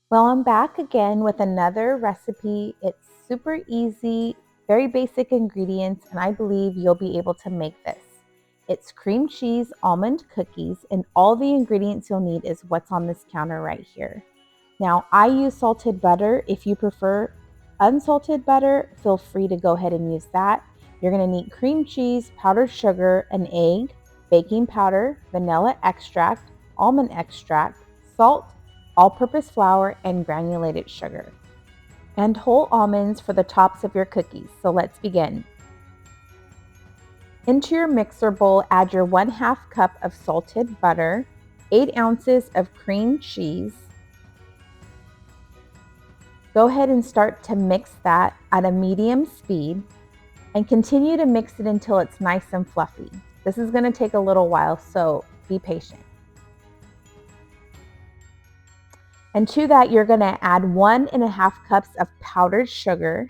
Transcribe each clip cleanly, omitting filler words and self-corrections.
Well, I'm back again with another recipe. It's super easy, very basic ingredients, and I believe you'll be able to make this. It's cream cheese almond cookies, and all the ingredients you'll need is what's on this counter right here. Now, I use salted butter. If you prefer unsalted butter, feel free to go ahead and use that. You're going to need cream cheese, powdered sugar, an egg, baking powder, vanilla extract, almond extract, salt, all-purpose flour, and granulated sugar. And whole almonds for the tops of your cookies. So let's begin. Into your mixer bowl, add your 1/2 cup of salted butter, 8 ounces of cream cheese. Go ahead and start to mix that at a medium speed and continue to mix it until it's nice and fluffy. This is going to take a little while, so be patient. And to that, you're going to add 1.5 cups of powdered sugar.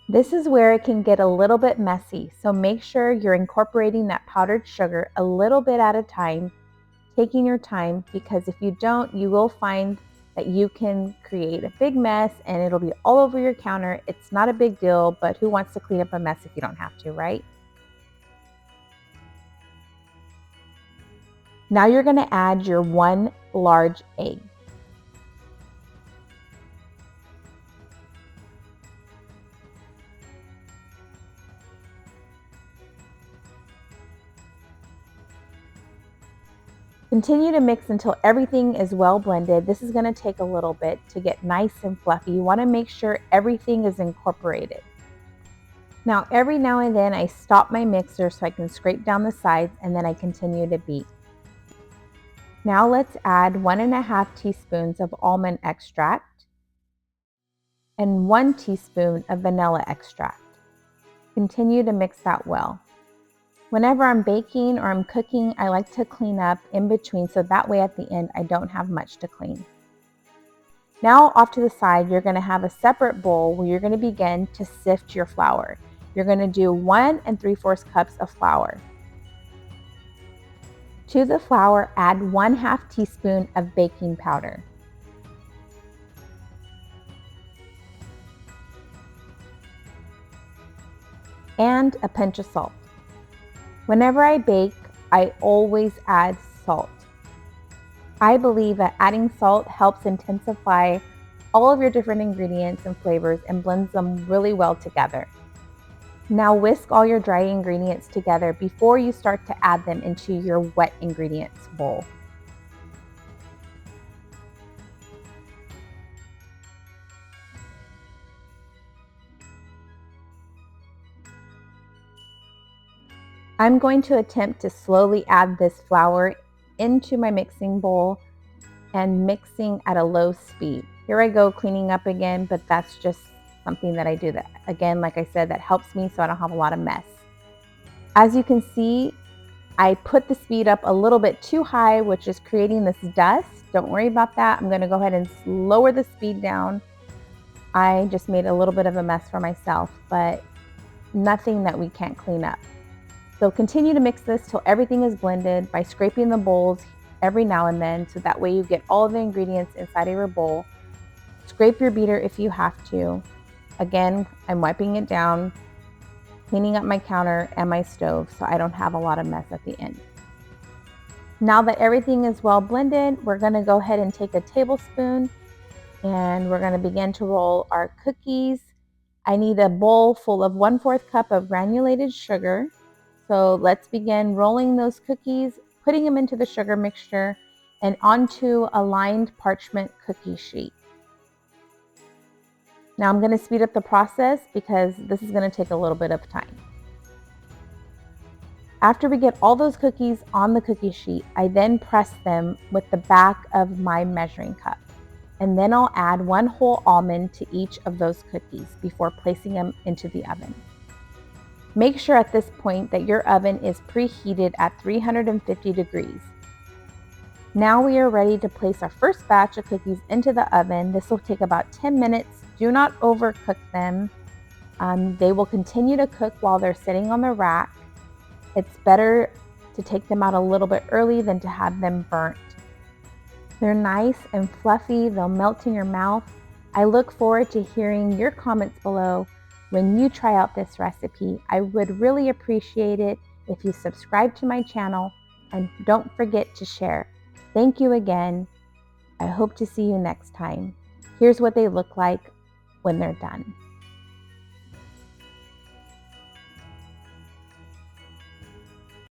This is where it can get a little bit messy, so make sure you're incorporating that powdered sugar a little bit at a time, taking your time, because if you don't, you will find that you can create a big mess and it'll be all over your counter. It's not a big deal, but who wants to clean up a mess if you don't have to, right? Now you're going to add your 1 large egg. Continue to mix until everything is well blended. This is going to take a little bit to get nice and fluffy. You want to make sure everything is incorporated. Now, every now and then I stop my mixer so I can scrape down the sides, and then I continue to beat. Now let's add 1.5 teaspoons of almond extract and 1 teaspoon of vanilla extract. Continue to mix that well. Whenever I'm baking or I'm cooking, I like to clean up in between, so that way at the end I don't have much to clean. Now off to the side, you're going to have a separate bowl where you're going to begin to sift your flour. You're going to do 1 3/4 cups of flour. To the flour, add 1/2 teaspoon of baking powder. And a pinch of salt. Whenever I bake, I always add salt. I believe that adding salt helps intensify all of your different ingredients and flavors and blends them really well together. Now whisk all your dry ingredients together before you start to add them into your wet ingredients bowl. I'm going to attempt to slowly add this flour into my mixing bowl and mixing at a low speed. Here I go cleaning up again, but that's just something that I do that, again, like I said, that helps me so I don't have a lot of mess. As you can see, I put the speed up a little bit too high, which is creating this dust. Don't worry about that. I'm going to go ahead and lower the speed down. I just made a little bit of a mess for myself, but nothing that we can't clean up. So continue to mix this till everything is blended by scraping the bowls every now and then, so that way you get all of the ingredients inside of your bowl. Scrape your beater if you have to. Again, I'm wiping it down, cleaning up my counter and my stove so I don't have a lot of mess at the end. Now that everything is well blended, we're going to go ahead and take a tablespoon and we're going to begin to roll our cookies. I need a bowl full of 1/4 cup of granulated sugar. So let's begin rolling those cookies, putting them into the sugar mixture and onto a lined parchment cookie sheet. Now I'm going to speed up the process because this is going to take a little bit of time. After we get all those cookies on the cookie sheet, I then press them with the back of my measuring cup. And then I'll add 1 whole almond to each of those cookies before placing them into the oven. Make sure at this point that your oven is preheated at 350 degrees. Now we are ready to place our first batch of cookies into the oven. This will take about 10 minutes. Do not overcook them. They will continue to cook while they're sitting on the rack. It's better to take them out a little bit early than to have them burnt. They're nice and fluffy. They'll melt in your mouth. I look forward to hearing your comments below when you try out this recipe. I would really appreciate it if you subscribe to my channel and don't forget to share. Thank you again. I hope to see you next time. Here's what they look like when they're done.